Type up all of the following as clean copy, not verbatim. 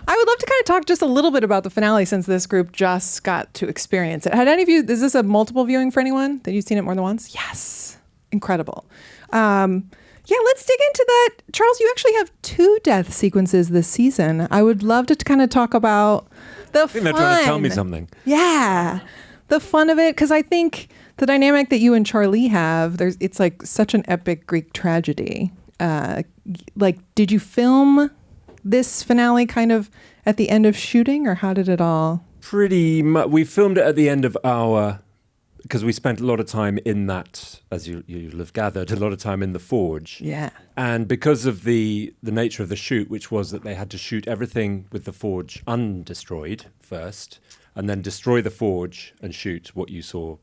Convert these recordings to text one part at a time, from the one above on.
I would love to kind of talk just a little bit about the finale since this group just got to experience it. Had any of you, is this a multiple viewing for anyone? That you've seen it more than once? Yes. Incredible. Yeah, let's dig into that. Charles, you actually have 2 death sequences this season. I would love to kind of talk about the fun. I think they're trying to tell me something. Yeah. The fun of it, because I think the dynamic that you and Charlie have, it's like such an epic Greek tragedy. Did you film this finale kind of at the end of shooting, or how did it all? Pretty much. We filmed it at the end of because we spent a lot of time in that, as you'll have gathered, a lot of time in the forge. Yeah. And because of the nature of the shoot, which was that they had to shoot everything with the forge undestroyed first, and then destroy the forge and shoot what you saw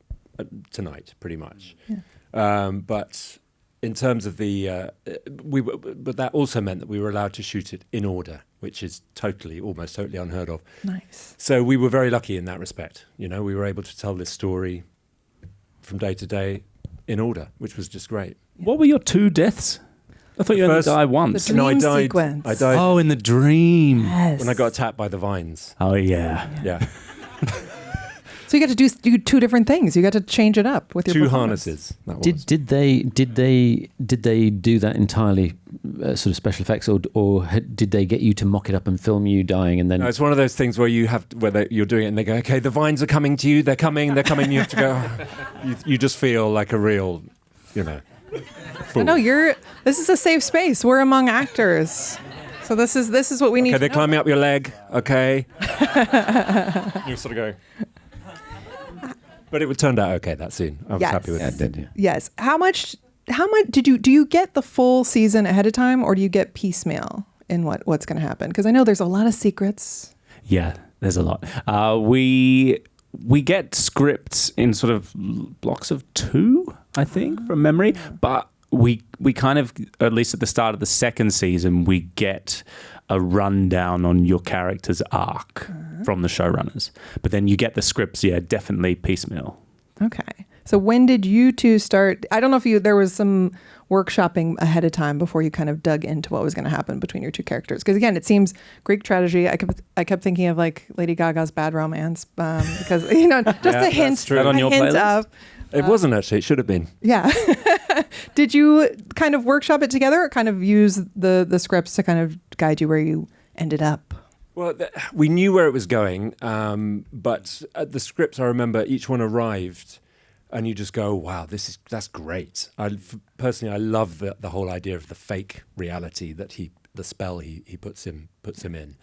tonight, pretty much. Yeah. But in terms of but that also meant that we were allowed to shoot it in order, which is almost totally unheard of. Nice. So we were very lucky in that respect. We were able to tell this story from day to day in order, which was just great. What were your 2 deaths? I thought you only died once. The dream sequence. I died. Oh, in the dream. Yes. When I got attacked by the vines. Oh, yeah. Yeah. So you got to do 2 different things. You got to change it up with your 2 performance. harnesses. That was. Did they do that entirely sort of special effects, or did they get you to mock it up and film you dying and then? No, it's one of those things where you're doing it and they go, okay, the vines are coming to you. They're coming. You have to go. You just feel like a real, fool. No, this is a safe space. We're among actors. So this is what we need. Okay, they're climbing up your leg. Okay. You sort of go. But it turned out okay that scene. I was happy with it. Yeah. Yes. How much do you get the full season ahead of time, or do you get piecemeal in what's going to happen? Because I know there's a lot of secrets. Yeah, there's a lot. We get scripts in sort of blocks of 2, I think, from memory. But we kind of, at least at the start of the second season, we get a rundown on your character's arc from the showrunners. But then you get the scripts, definitely piecemeal. Okay. So when did you 2 start? I don't know if there was some workshopping ahead of time before you kind of dug into what was going to happen between your 2 characters. Because again, it seems Greek tragedy. I kept thinking of like Lady Gaga's Bad Romance because just a hint, that on your hint playlist? of. It wasn't actually. It should have been. Yeah. Did you kind of workshop it together, or kind of use the scripts to kind of guide you where you ended up? Well, we knew where it was going, but the scripts, I remember, each one arrived, and you just go, "Wow, that's great." Personally, I love the whole idea of the fake reality that the spell he puts him in.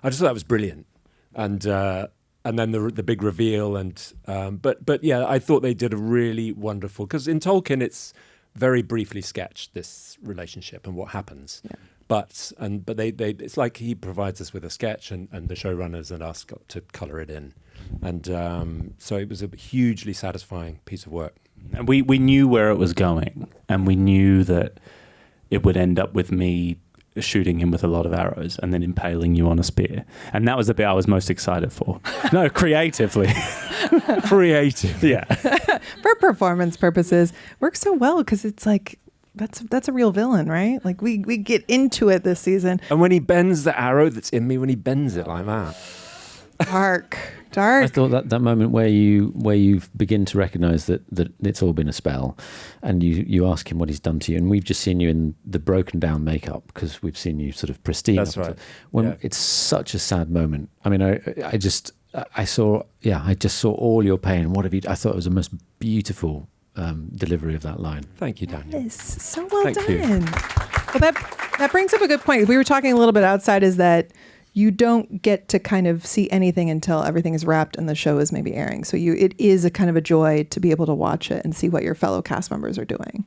I just thought that was brilliant, and then the big reveal, but yeah, I thought they did a really wonderful, because in Tolkien it's very briefly sketched, this relationship and what happens. Yeah. But they it's like he provides us with a sketch, and the showrunners and us got to colour it in, and so it was a hugely satisfying piece of work. And we knew where it was going, and we knew that it would end up with me shooting him with a lot of arrows and then impaling you on a spear, and that was the bit I was most excited for. No, creatively. Creative, yeah. For performance purposes, works so well because it's like. That's a real villain, right? Like we get into it this season. And when he bends the arrow that's in me, when he bends it like that. Dark. I thought that moment where you begin to recognise that it's all been a spell, and you ask him what he's done to you, and we've just seen you in the broken down makeup because we've seen you sort of pristine. That's right. It's such a sad moment. I mean, I just saw all your pain. What have you? I thought it was the most beautiful delivery of that line. Thank you, Daniel. Yes, so well Thank done. you. Well, that brings up a good point. We were talking a little bit outside, is that you don't get to kind of see anything until everything is wrapped and the show is maybe airing. So it is a kind of a joy to be able to watch it and see what your fellow cast members are doing.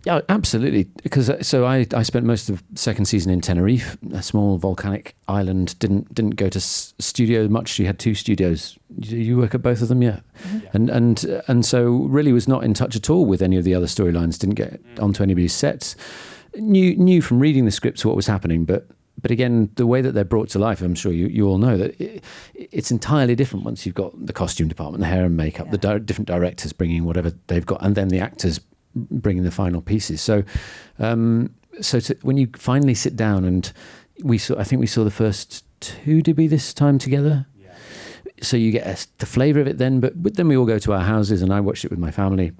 Yeah, absolutely. Because I spent most of second season in Tenerife, a small volcanic island. Didn't go to studio much. You had 2 studios. You work at both of them, yeah. Mm-hmm. And so really was not in touch at all with any of the other storylines. Didn't get onto anybody's sets. Knew from reading the scripts what was happening, but again, the way that they're brought to life, I'm sure you all know that it's entirely different once you've got the costume department, the hair and makeup, the different directors bringing whatever they've got, and then the actors bringing the final pieces. So when you finally sit down, and I think we saw the first 2 did we this time together? So you get the flavour of it then, but then we all go to our houses and I watched it with my family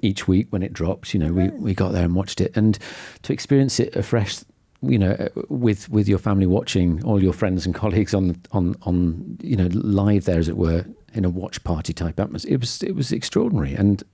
each week when it dropped. You know, we got there and watched it, and to experience it afresh, you know, with your family watching, all your friends and colleagues on you know, live there, as it were, in a watch party type atmosphere, it was extraordinary. And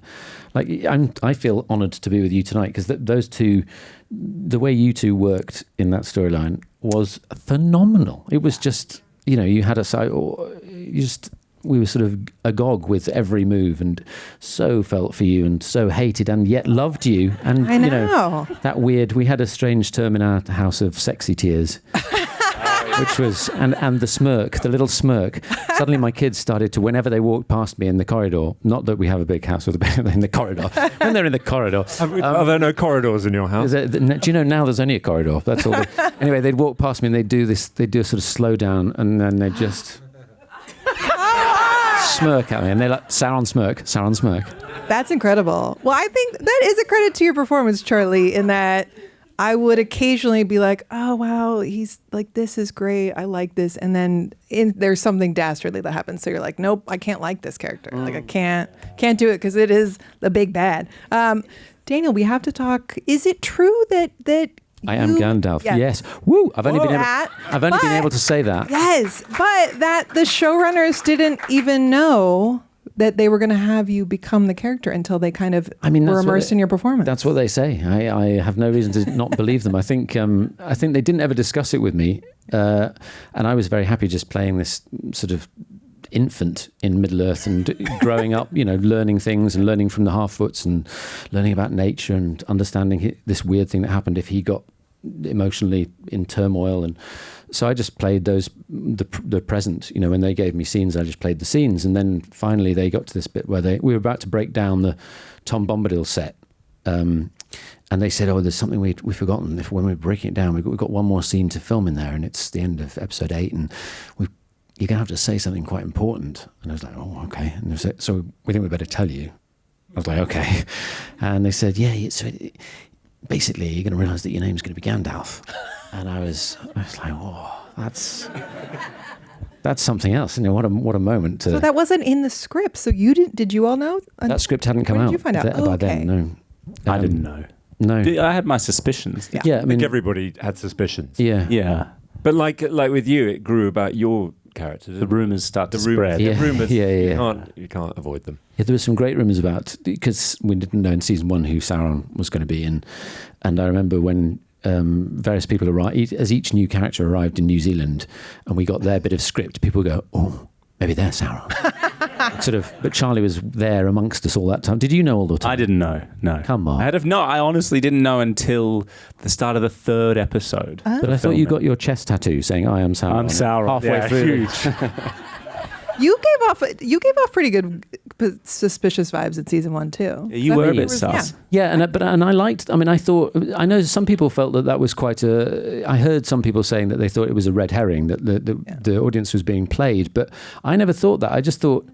like I feel honoured to be with you tonight, because those two, the way you two worked in that storyline was phenomenal. It was just, you know, you had a side, we were sort of agog with every move, and so felt for you and so hated and yet loved you. And I know. You know, that weird, we had a strange term in our house of sexy tears. Which was, and the smirk, the little smirk. Suddenly my kids started to, whenever they walked past me in the corridor, not that we have a big house with a big, in the corridor, when they're in the corridor. Are there no corridors in your house? Do you know now there's only a corridor? That's all. Anyway, they'd walk past me and they'd do a sort of slow down, and then they'd just smirk at me, and they're like, Sauron smirk, Sauron smirk. That's incredible. Well, I think that is a credit to your performance, Charlie, in that I would occasionally be like, oh, wow, he's like, this is great. I like this. And then there's something dastardly that happens. So you're like, nope, I can't like this character. Like, I can't do it because it is the big bad. Daniel, we have to talk. Is it true that I am Gandalf. Yeah. Yes. Woo! I've only been able to say that. Yes, but that the showrunners didn't even know that they were going to have you become the character until they kind of were immersed in your performance. That's what they say. I have no reason to not believe them. I think they didn't ever discuss it with me, and I was very happy just playing this sort of infant in Middle Earth and growing up, you know, learning things and learning from the Half-Foots and learning about nature and understanding this weird thing that happened if he got emotionally in turmoil. And so I just played the present, you know, when they gave me scenes, I just played the scenes. And then finally they got to this bit where we were about to break down the Tom Bombadil set. And they said, oh, there's something we've forgotten. When we're breaking it down, we've got one more scene to film in there, and it's the end of episode 8, and you're going to have to say something quite important. And I was like, oh, okay. And they said, so we think we better tell you. I was like, okay. And they said, yeah, so basically you're going to realise that your name's going to be Gandalf. And I was like, oh, that's something else. You know, what a moment to... So that wasn't in the script. So you did you all know? That script hadn't come out. When did you find out? By then, no. I didn't know. No. I had my suspicions. Yeah. I think everybody had suspicions. Yeah. Yeah. But like with you, it grew about your character. The rumours start to rumors, spread. Yeah. The rumours, Yeah. you can't avoid them. Yeah, there were some great rumours about, because we didn't know in season 1 who Sauron was going to be, and I remember when various people arrived, as each new character arrived in New Zealand, and we got their bit of script, people would go, oh, maybe they're Sauron. But Charlie was there amongst us all that time. Did you know all the time? I didn't know. No. Come on. I honestly didn't know until the start of the 3rd episode. But I thought you got your chest tattoo saying, I am Sauron. I'm Sauron. Halfway through. Huge. You gave off pretty good suspicious vibes in season 1 too. Yeah, you were a bit sus. Yeah, and I liked. I mean, I know some people felt that was quite a. I heard some people saying that they thought it was a red herring, that the audience was being played, but I never thought that. I just thought,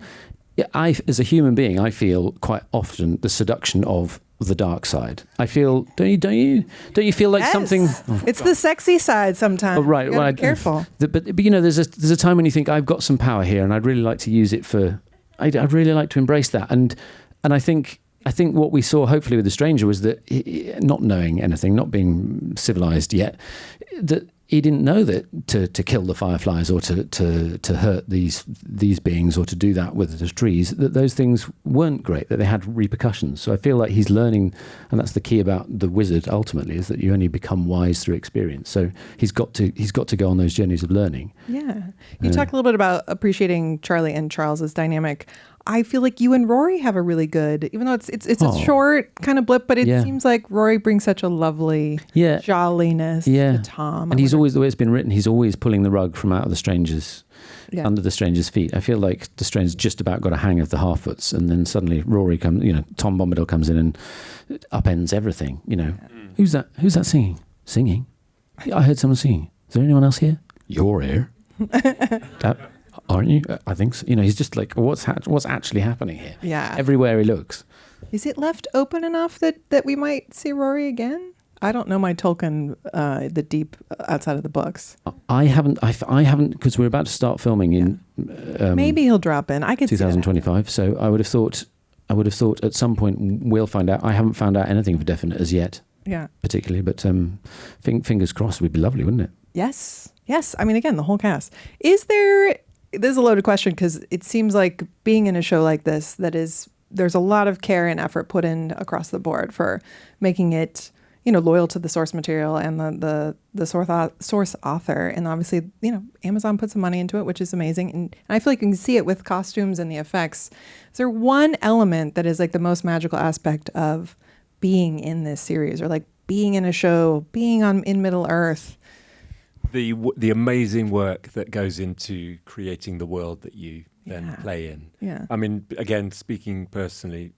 as a human being, I feel quite often the seduction of the dark side. I feel, don't you feel like something? It's the sexy side sometimes. Oh, right. You gotta be careful. But you know, there's a time when you think, I've got some power here, and I'd really like to use it for. I'd really like to embrace that, and I think what we saw, hopefully, with The Stranger was that not knowing anything, not being civilized yet, that he didn't know that to kill the fireflies or to hurt these beings or to do that with the trees, that those things weren't great, that they had repercussions. So I feel like he's learning, and that's the key about the wizard ultimately, is that you only become wise through experience. So he's got to go on those journeys of learning. Yeah. You talked a little bit about appreciating Charlie and Charles's dynamic. I feel like you and Rory have a really good, even though it's a short kind of blip, but it seems like Rory brings such a lovely jolliness to Tom. And he's always, the way it's been written, he's always pulling the rug from out of the stranger's, under the stranger's feet. I feel like the stranger's just about got a hang of the Half-Foots, and then suddenly Rory comes, you know, Tom Bombadil comes in and upends everything, you know. Who's that singing? Singing? I heard someone singing. Is there anyone else here? You're here. Aren't you? I think so. You know, he's just like, what's actually happening here? Yeah. Everywhere he looks. Is it left open enough that we might see Rory again? I don't know my Tolkien, the deep outside of the books. I haven't, because we're about to start filming in Maybe he'll drop in. I could see that. 2025. So I would have thought at some point we'll find out. I haven't found out anything for definite as yet, Yeah. particularly, but fingers crossed. Would be lovely, wouldn't it? Yes. I mean, again, the whole cast. This is a loaded question because it seems like being in a show like this, there's a lot of care and effort put in across the board for making it, loyal to the source material and the source author. And obviously, Amazon put some money into it, which is amazing. And I feel like you can see it with costumes and the effects. Is there one element that is like the most magical aspect of being in this series, or like being in a show, being in Middle Earth? The amazing work that goes into creating the world that you then play in. Yeah. I mean, again, speaking personally,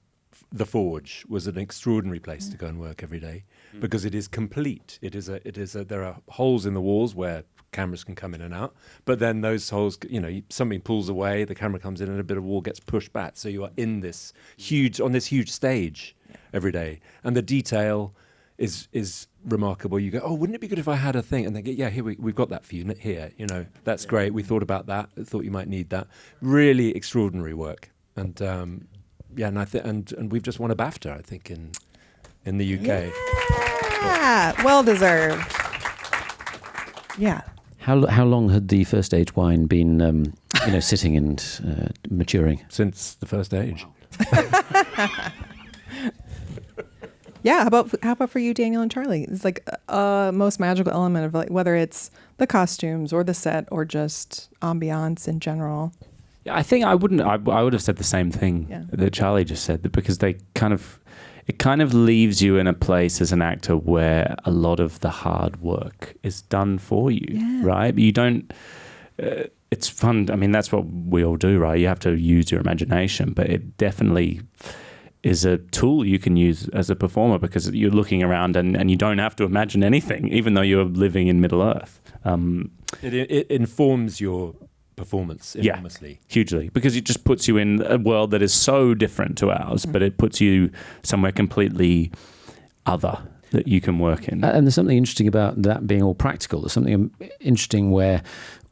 The Forge was an extraordinary place to go and work every day because it is complete. There are holes in the walls where cameras can come in and out, but then those holes, something pulls away, the camera comes in and a bit of wall gets pushed back. So you are in this on this huge stage every day. And the detail is remarkable. You go, oh, wouldn't it be good if I had a thing? And they go, yeah, here we've got that for you here. That's great. We thought about that. Thought you might need that. Really extraordinary work. And and we've just won a BAFTA, I think, in the UK. Yeah, well deserved. Yeah. How long had the first age wine been, sitting and maturing? Since the first age. Yeah, how about for you, Daniel and Charlie? It's like a most magical element of like whether it's the costumes or the set or just ambiance in general. Yeah, I think I would have said the same thing that Charlie just said, because it kind of leaves you in a place as an actor where a lot of the hard work is done for you, right? You don't. It's fun. I mean, that's what we all do, right? You have to use your imagination, but it definitely is a tool you can use as a performer because you're looking around and you don't have to imagine anything, even though you're living in Middle Earth. It informs your performance enormously. Hugely, because it just puts you in a world that is so different to ours, but it puts you somewhere completely other that you can work in. And there's something interesting about that being all practical. There's something interesting where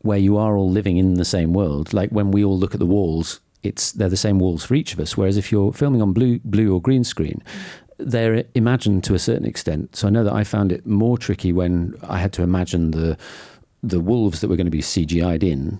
you are all living in the same world. Like when we all look at the walls, they're the same walls for each of us. Whereas if you're filming on blue or green screen, they're imagined to a certain extent. So I know that I found it more tricky when I had to imagine the wolves that were going to be CGI'd in.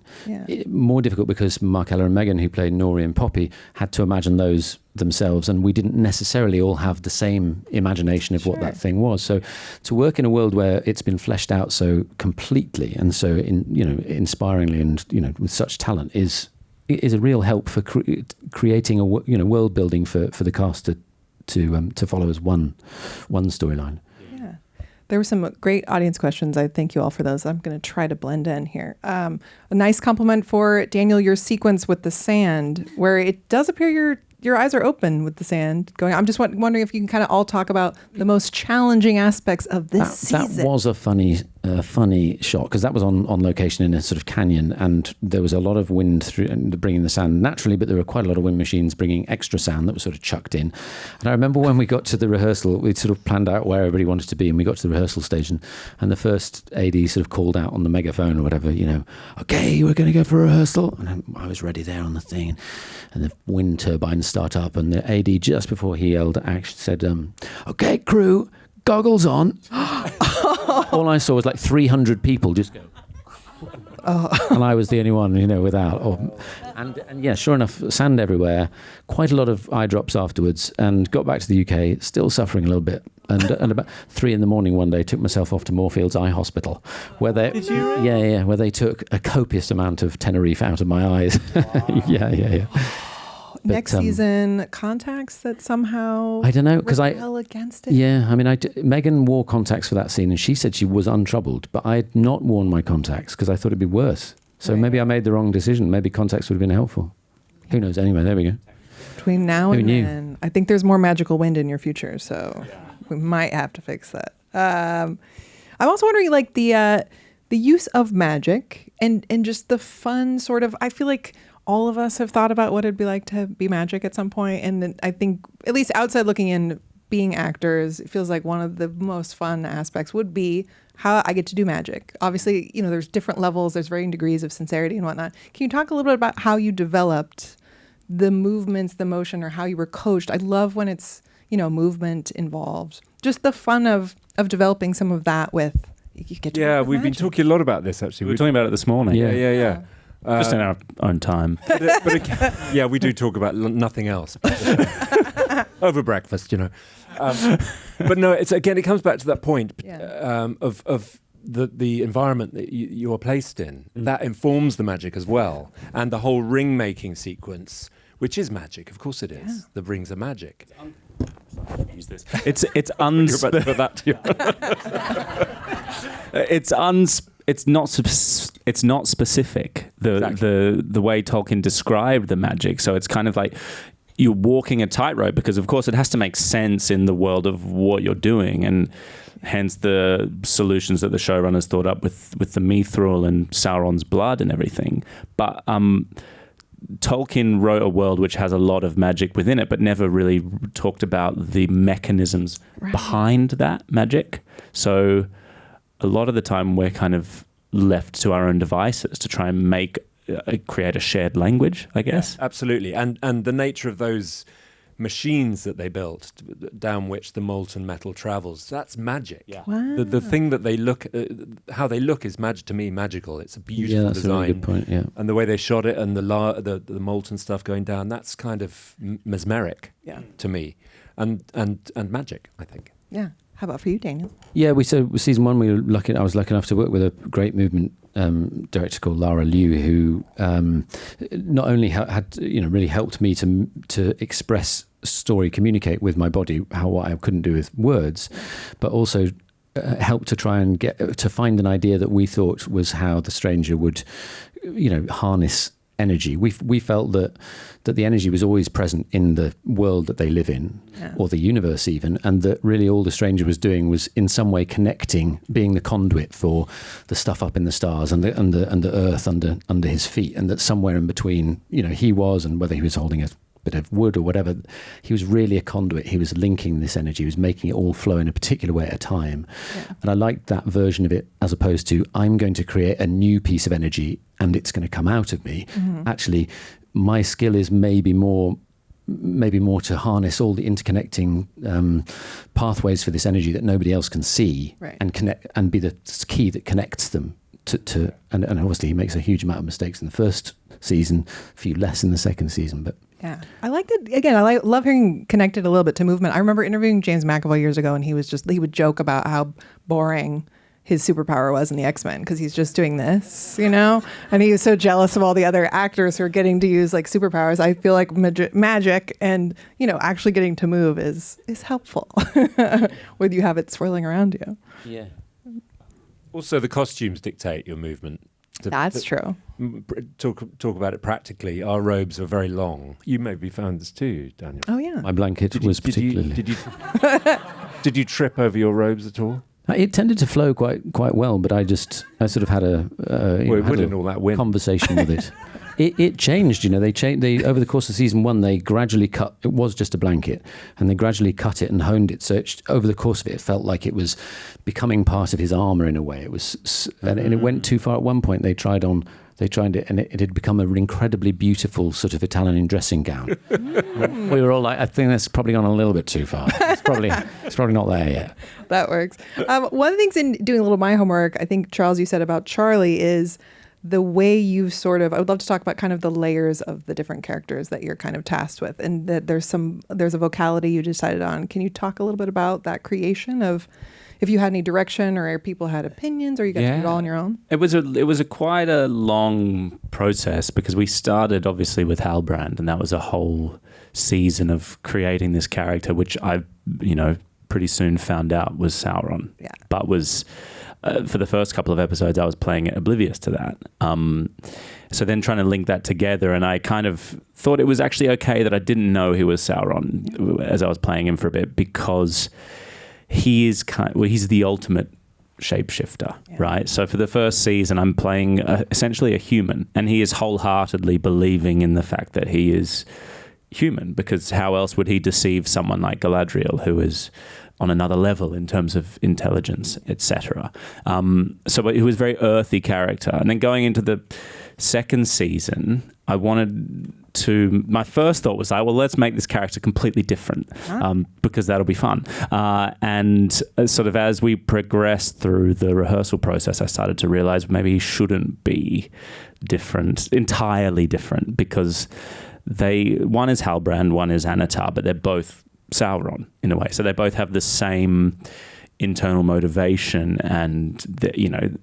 More difficult because Mark Ella and Megan, who played Nori and Poppy, had to imagine those themselves, and we didn't necessarily all have the same imagination of what that thing was. So to work in a world where it's been fleshed out so completely and so inspiringly and with such talent is a real help for creating a world building for the cast to follow as one storyline. Yeah, there were some great audience questions. I thank you all for those. I'm going to try to blend in here. A nice compliment for Daniel, your sequence with the sand, where it does appear your eyes are open with the sand going. I'm just wondering if you can kind of all talk about the most challenging aspects of this season. That was a funny shot because that was on location in a sort of canyon, and there was a lot of wind through and bringing the sand naturally, but there were quite a lot of wind machines bringing extra sand that was sort of chucked in. And I remember when we got to the rehearsal, we'd sort of planned out where everybody wanted to be, and we got to the rehearsal station, and the first AD sort of called out on the megaphone or whatever, okay, we're going to go for a rehearsal. And I was ready there on the thing, and the wind turbines start up, and the AD just before he yelled actually said, okay, crew, goggles on. All I saw was like 300 people just go. And I was the only one, without. And yeah, sure enough, sand everywhere. Quite a lot of eye drops afterwards, and got back to the UK, still suffering a little bit. And about 3 a.m. one day, took myself off to Moorfields Eye Hospital, where they where they took a copious amount of Tenerife out of my eyes. Wow. yeah. But, next season, contacts that somehow I don't know because rebel against it. Yeah, I mean, Megan wore contacts for that scene, and she said she was untroubled, but I had not worn my contacts because I thought it'd be worse. So maybe I made the wrong decision. Maybe contacts would have been helpful. Who knows? Anyway, there we go. Between now and then, I think there's more magical wind in your future, so we might have to fix that. I'm also wondering, like the use of magic and just the fun sort of. I feel like all of us have thought about what it'd be like to be magic at some point. And then I think, at least outside looking in, being actors, it feels like one of the most fun aspects would be how I get to do magic. Obviously, there's different levels, there's varying degrees of sincerity and whatnot. Can you talk a little bit about how you developed the movements, the motion, or how you were coached? I love when it's, movement involved. Just the fun of developing some of that with, you get to work with we've been magic. talking a lot about this, actually. We were talking about it this morning. Yeah. Just in our own time. We do talk about nothing else. Over breakfast, but no, it comes back to that point of the environment that you are placed in. That informs the magic as well. And the whole ring making sequence, which is magic, of course it is. Yeah. The rings are magic. Use this. It's not specific. The way Tolkien described the magic. So it's kind of like you're walking a tightrope, because of course it has to make sense in the world of what you're doing, and hence the solutions that the showrunners thought up with the Mithril and Sauron's blood and everything. But Tolkien wrote a world which has a lot of magic within it, but never really talked about the mechanisms behind that magic. So a lot of the time we're kind of left to our own devices to try and create a shared language, I guess. Yeah, absolutely. And the nature of those machines that they built down which the molten metal travels, that's magic. Yeah. Wow. The thing that they look, how they look is to me magical. It's a beautiful that's design. a really good point, yeah. And the way they shot it and the molten stuff going down, that's kind of mesmeric to me. And magic, I think. Yeah. How about for you, Daniel? Yeah, season one, I was lucky enough to work with a great movement director called Lara Liu, who not only had really helped me to express story, communicate with my body what I couldn't do with words, but also helped to try and get to find an idea that we thought was how the stranger would, harness energy. We felt that the energy was always present in the world that they live in, or the universe even, and that really all the stranger was doing was in some way connecting, being the conduit for the stuff up in the stars and the earth under his feet, and that somewhere in between, he was, and whether he was holding a bit of wood or whatever, he was really a conduit. He was linking this energy, he was making it all flow in a particular way at a time. And I liked that version of it, as opposed to I'm going to create a new piece of energy and it's going to come out of me. Actually, my skill is maybe more to harness all the interconnecting pathways for this energy that nobody else can see, and connect, and be the key that connects them to and obviously he makes a huge amount of mistakes in the first season, a few less in the second season, but yeah, I liked it. Again, I love hearing connected a little bit to movement. I remember interviewing James McAvoy years ago, and he would joke about how boring his superpower was in the X-Men, because he's just doing this, and he was so jealous of all the other actors who are getting to use like superpowers. I feel like magic and, actually getting to move is helpful when you have it swirling around you. yeah. Also, the costumes dictate your movement. That's true. Talk about it practically. Our robes are very long. You maybe found this too, Daniel. Oh yeah. My blanket was particularly... Did you trip over your robes at all? It tended to flow quite well, but I sort of had all that wind. conversation with it. It changed, they over the course of season one, they gradually cut, it was just a blanket, and they gradually cut it and honed it. So over the course of it, it felt like it was becoming part of his armor in a way. It was, and it went too far. At one point, they tried it, and it had become an incredibly beautiful sort of Italian dressing gown. We were all like, I think that's probably gone a little bit too far. It's probably not there yet. That works. One of the things in doing a little of my homework, I think, Charles, you said about Charlie is the way you I would love to talk about kind of the layers of the different characters that you're kind of tasked with, and that there's a vocality you decided on. Can you talk a little bit about that creation of, if you had any direction, or people had opinions, or you got to do it all on your own? It was quite a long process, because we started obviously with Halbrand, and that was a whole season of creating this character, which I, pretty soon found out was Sauron. Yeah. But was for the first couple of episodes, I was playing it oblivious to that. So then trying to link that together, and I kind of thought it was actually okay that I didn't know he was Sauron as I was playing him for a bit, because he is he's the ultimate shapeshifter, right? So for the first season, I'm playing essentially a human, and he is wholeheartedly believing in the fact that he is human, because how else would he deceive someone like Galadriel, who is on another level in terms of intelligence, etc. So he was a very earthy character. And then going into the second season, I wanted to, my first thought was, well, let's make this character completely different, because that'll be fun. And sort of as we progressed through the rehearsal process, I started to realize maybe he shouldn't be different, entirely different, because one is Halbrand, one is Anatar, but they're both Sauron in a way. So they both have the same internal motivation, and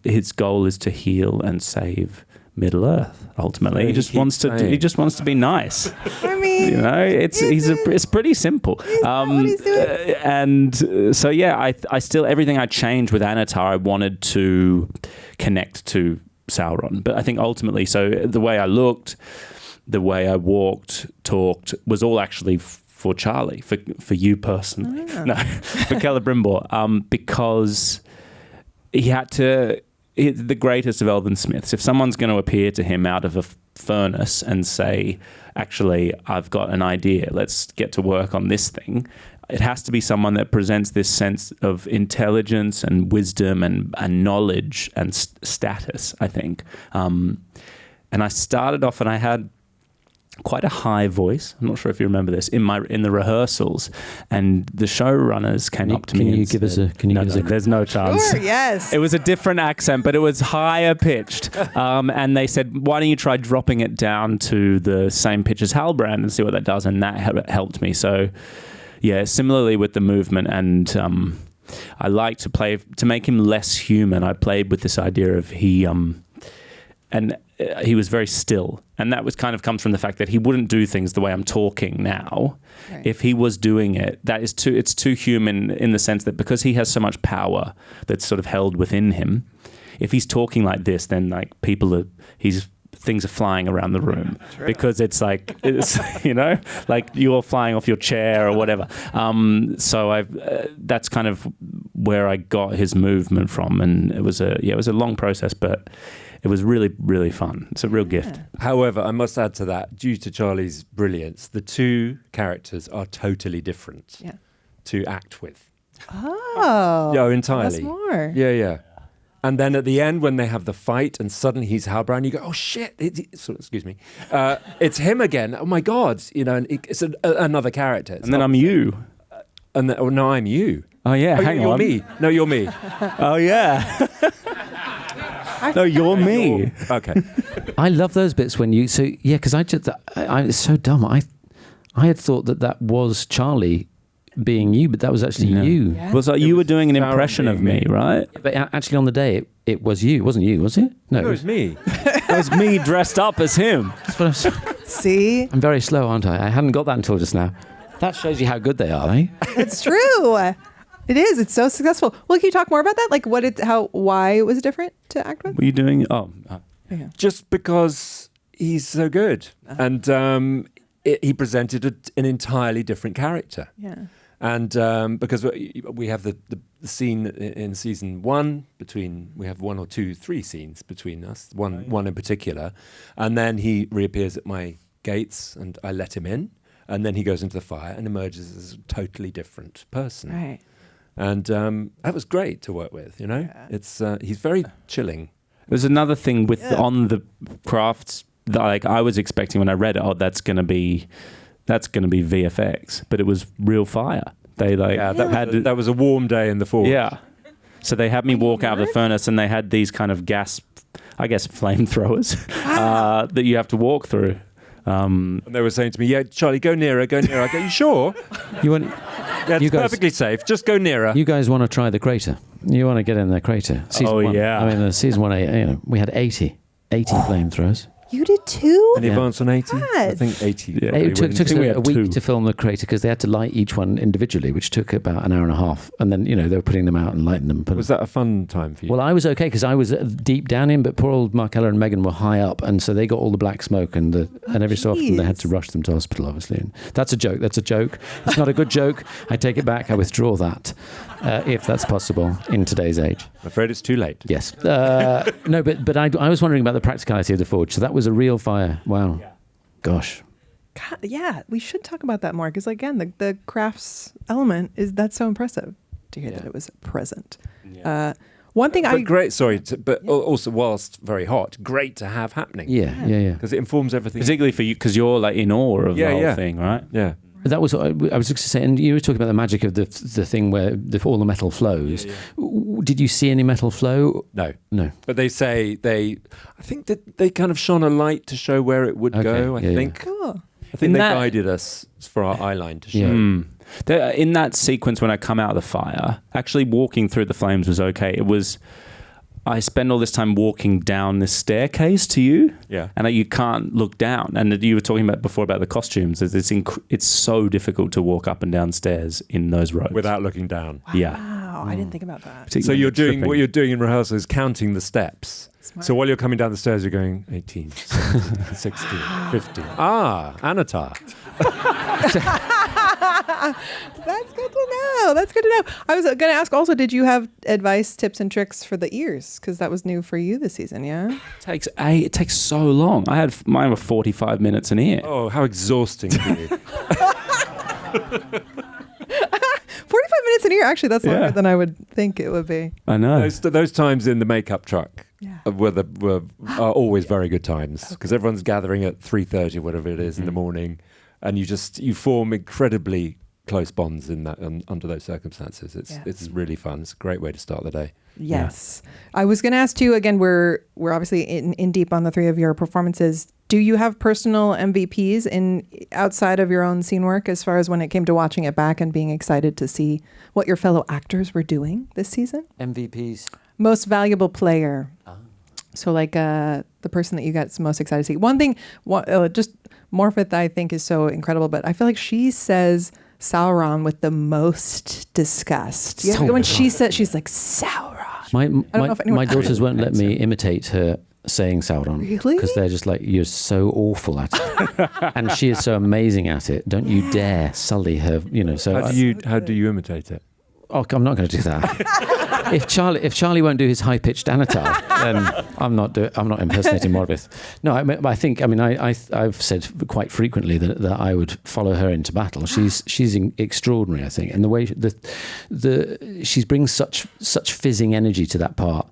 his goal is to heal and save Middle Earth. Ultimately, he just wants to be nice. I mean, it's pretty simple. What he's doing. And so I still, everything I changed with Anatar, I wanted to connect to Sauron. But I think ultimately, so the way I looked, the way I walked, talked, was all actually for Charlie, for you personally. No, for Celebrimbor, because he had to. The greatest of elven smiths. If someone's going to appear to him out of a furnace and say, actually, I've got an idea, let's get to work on this thing, it has to be someone that presents this sense of intelligence and wisdom and knowledge and status, I think. And I started off and I had quite a high voice. I'm not sure if you remember this in the rehearsals, and the showrunners came up to me. Can you give us a? There's no chance. Sure, yes. It was a different accent, but it was higher pitched. And they said, "Why don't you try dropping it down to the same pitch as Halbrand and see what that does?" And that helped me. So, yeah. Similarly with the movement, and I like to make him less human. I played with this idea of he was very still, and that comes from the fact that he wouldn't do things the way I'm talking now. Right. If he was doing it, it's too human in the sense that because he has so much power that's sort of held within him. If he's talking like this, then like things are flying around the room because it's like like you're flying off your chair or whatever. So that's kind of where I got his movement from, and it was a long process, but it was really, really fun. It's a real gift. However, I must add to that, due to Charlie's brilliance, the two characters are totally different to act with. Oh. Yeah, entirely. That's more. Yeah. And then at the end, when they have the fight and suddenly he's Halbrand, you go, oh shit, excuse me. It's him again. Oh my God. And it's another character. And then I'm you. No, I'm you. Oh yeah, hang you're on. Me. No, you're me. Oh yeah. No, you're me. Okay. I love those bits when you. So yeah, because it's so dumb. I had thought that was Charlie being you, but that was actually you. Yeah. Well, so you were doing an impression of me, right? But actually, on the day, it was you. It wasn't you, was it? No, it was me. It was me dressed up as him. See? I'm very slow, aren't I? I hadn't got that until just now. That shows you how good they are, eh? It's true. It is. It's so successful. Well, can you talk more about that? Like why it was different to act with? Were you doing? Just because he's so good, and he presented an entirely different character. Yeah. And because we have the scene in season 1 we have 1 or 2, 3 scenes between us. One in particular, and then he reappears at my gates, and I let him in, and then he goes into the fire and emerges as a totally different person. Right. And that was great to work with, Yeah. It's he's very chilling. There's another thing on the crafts that I was expecting when I read it. That's going to be VFX, but it was real fire. They that was a warm day in the forge. Yeah. So they had me walk out of the furnace, and they had these kind of gas, I guess, flamethrowers that you have to walk through. And they were saying to me, "Yeah, Charlie, go nearer, go nearer." I go, "You sure?" You want? Yeah, it's perfectly safe. Just go nearer. You guys want to try the crater? You want to get in the crater? Season 1. Yeah. I mean, season 1, we had 80 flamethrowers. You did too? Any advance on 80? I God. think 80. Yeah. It took us we a had week 2. to film the crater because they had to light each one individually, which took about an hour and a half. And then, they were putting them out and lighting them. Was that a fun time for you? Well, I was okay because I was deep down in, but poor old Markella and Megan were high up, and so they got all the black smoke, and every so often they had to rush them to hospital, obviously. And that's a joke. That's a joke. It's not a good joke. I take it back. I withdraw that, if that's possible in today's age. I'm afraid it's too late. Yes. No, but I was wondering about the practicality of the forge. So that was a real fire. Wow. Gosh. God, yeah, we should talk about that more because again, the crafts element that's so impressive to hear that it was present. Yeah. One thing great. Sorry, also whilst very hot, great to have happening. Yeah. Because it informs everything. Particularly for you, because you're like in awe of the whole thing, right? Yeah. That was what I was just saying. And you were talking about the magic of the thing where all the metal flows. Yeah. Did you see any metal flow? No. But they say I think that they kind of shone a light to show where it would go. I think. Cool. I think they guided us for our eye line to show. Yeah. In that sequence when I come out of the fire, actually walking through the flames was okay. I spend all this time walking down this staircase to you, and you can't look down. And you were talking about before about the costumes. It's so difficult to walk up and down stairs in those robes without looking down. Wow. Yeah, I didn't think about that. So what you're doing in rehearsal is counting the steps. Smart. So while you're coming down the stairs, you're going 18, 17, 16, 15. Anatar. That's good to know. I was going to ask also, did you have advice, tips, and tricks for the ears? Because that was new for you this season, yeah? It takes so long. Mine were 45 minutes an ear. Oh, how exhausting for you. 45 minutes an ear, actually, that's longer than I would think it would be. I know. Those times in the makeup truck are always very good times because everyone's gathering at 3:30, whatever it is, in the morning, and you form incredibly close bonds in that under those circumstances. It's really fun. It's a great way to start the day. Yes. I was going to ask too, again, we're obviously in deep on the three of your performances. Do you have personal MVPs outside of your own scene work as far as when it came to watching it back and being excited to see what your fellow actors were doing this season? MVPs? Most valuable player. So like the person that you got most excited to see. One thing, just Morpeth I think is so incredible, but I feel like she says Sauron with the most disgust. When she says, she's like, Sauron. My daughters won't let me imitate her saying Sauron. Really? Because they're just like, you're so awful at it. And she is so amazing at it. Don't you dare sully her, So How do you imitate it? Oh, I'm not going to do that. If Charlie won't do his high-pitched Anatar, then I'm not impersonating Morpeth. No, I've said quite frequently that I would follow her into battle. She's extraordinary, I think, and the way she brings such fizzing energy to that part.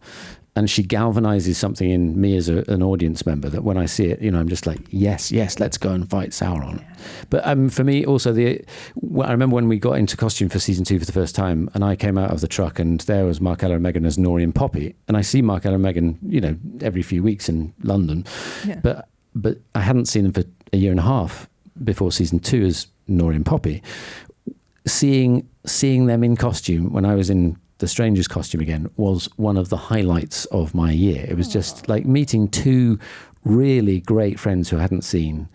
And she galvanizes something in me as an audience member that when I see it, I'm just like, yes, let's go and fight Sauron. But for me, also, I remember when we got into costume for season 2 for the first time, and I came out of the truck, and there was Markella and Megan as Nori and Poppy. And I see Markella and Megan, every few weeks in London. Yeah. But I hadn't seen them for a year and a half before season 2 as Nori and Poppy. Seeing them in costume when I was in the Stranger's costume again was one of the highlights of my year. It was just like meeting two really great friends who I hadn't seen.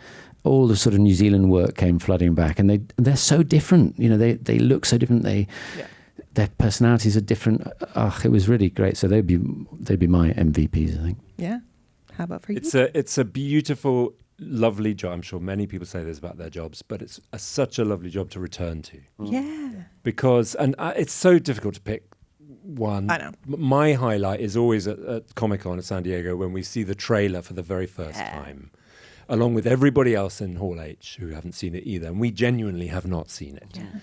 All the sort of New Zealand work came flooding back, and they're so different. They look so different. Their personalities are different. It was really great. So they'd be my MVPs, I think. Yeah. How about for you? It's a beautiful, lovely job. I'm sure many people say this about their jobs, but it's such a lovely job to return to. Yeah. Because it's so difficult to pick one. I know. My highlight is always at Comic-Con at San Diego when we see the trailer for the very first time, along with everybody else in Hall H who haven't seen it either. And we genuinely have not seen it. Yeah.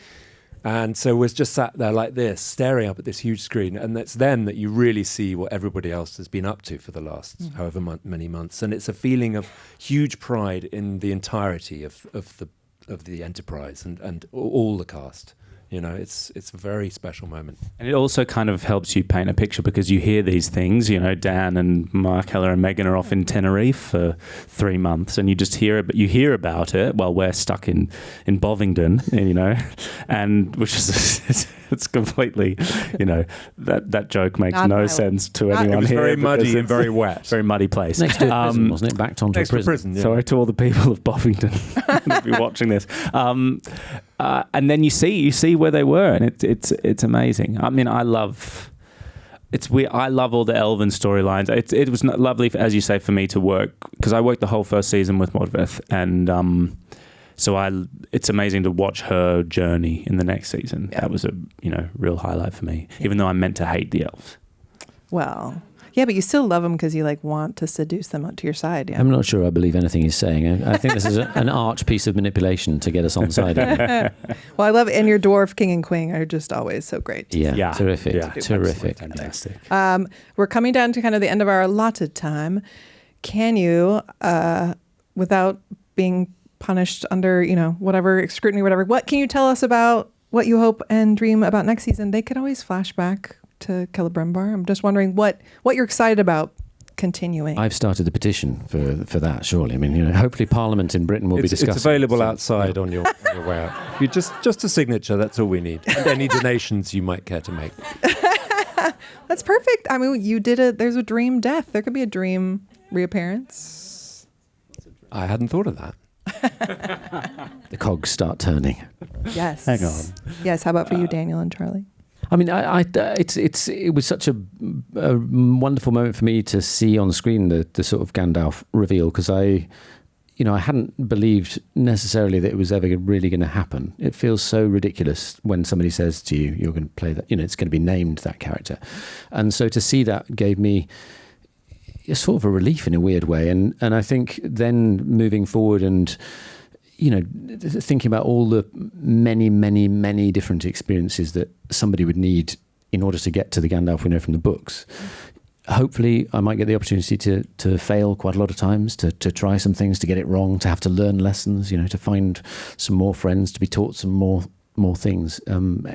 And so we're just sat there like this, staring up at this huge screen. And it's then that you really see what everybody else has been up to for the last however many months. And it's a feeling of huge pride in the entirety of the enterprise and all the cast. It's a very special moment. And it also kind of helps you paint a picture because you hear these things, Dan and Markella and Megan are off in Tenerife for 3 months, and you just hear about it while we're stuck in Bovingdon, and which is it's completely, that joke makes no sense to anyone here. It was very muddy and very wet. Very muddy place. Next to a prison, wasn't it? Backed onto a prison. Yeah. Sorry to all the people of Bovingdon who'll be watching this. And then you see where they were, and it's amazing. I mean, I love all the Elven storylines. It was lovely, as you say, for me to work because I worked the whole first season with Morpeth, and it's amazing to watch her journey in the next season. Yeah. That was a real highlight for me, even though I'm meant to hate the elves. Well, Yeah, but you still love him because you like want to seduce them to your side. Yeah. I'm not sure I believe anything he's saying. I think this is an arch piece of manipulation to get us on side of him. Well, I love it. And your dwarf king and queen are just always so great. Yeah, terrific. Yeah, terrific. Fantastic. We're coming down to kind of the end of our allotted time. Can you, without being punished under, whatever scrutiny, whatever, what can you tell us about what you hope and dream about next season? They could always flash back to Celebrimbor. I'm just wondering what you're excited about continuing. I've started the petition for that, surely. I mean, hopefully Parliament in Britain will be discussing. It's available outside on your way out. If you just a signature, that's all we need. And any donations you might care to make. That's perfect. I mean, you did it. There's a dream death. There could be a dream reappearance. I hadn't thought of that. The cogs start turning. Yes. Hang on. Yes. How about for you, Daniel and Charlie? I mean, it was such a wonderful moment for me to see on screen the sort of Gandalf reveal, because I hadn't believed necessarily that it was ever really going to happen. It feels so ridiculous when somebody says to you, you're going to play that, it's going to be named that character. And so to see that gave me sort of a relief in a weird way. And I think then moving forward and, thinking about all the many, many, many different experiences that somebody would need in order to get to the Gandalf we know from the books. Hopefully I might get the opportunity to fail quite a lot of times, to try some things, to get it wrong, to have to learn lessons, to find some more friends, to be taught some more things.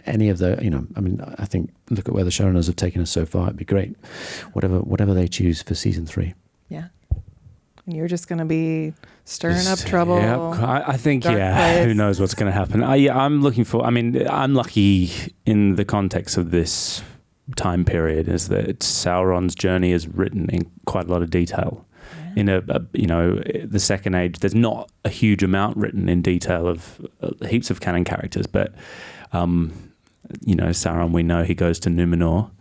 Any of the, I think look at where the showrunners have taken us so far. It'd be great. Whatever they choose for season 3. Yeah. And you're just going to be stirring up trouble. Yeah, I think, place. Who knows what's going to happen. I'm lucky in the context of this time period is that Sauron's journey is written in quite a lot of detail. In the Second Age, there's not a huge amount written in detail of heaps of canon characters, but Sauron, we know he goes to Numenor,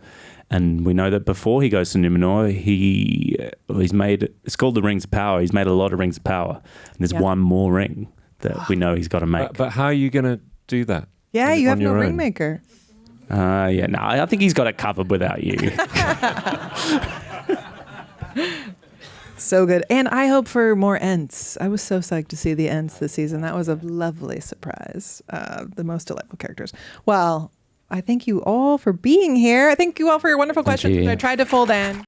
and we know that before he goes to Numenor, he's made, it's called the Rings of Power. He's made a lot of Rings of Power, and there's one more ring that we know he's got to make. But how are you going to do that? Yeah, you have no own? ring maker. I think he's got it covered without you. So good. And I hope for more Ents. I was so psyched to see the Ents this season. That was a lovely surprise. The most delightful characters. Well, I thank you all for being here. I thank you all for your wonderful questions, which I tried to fold in.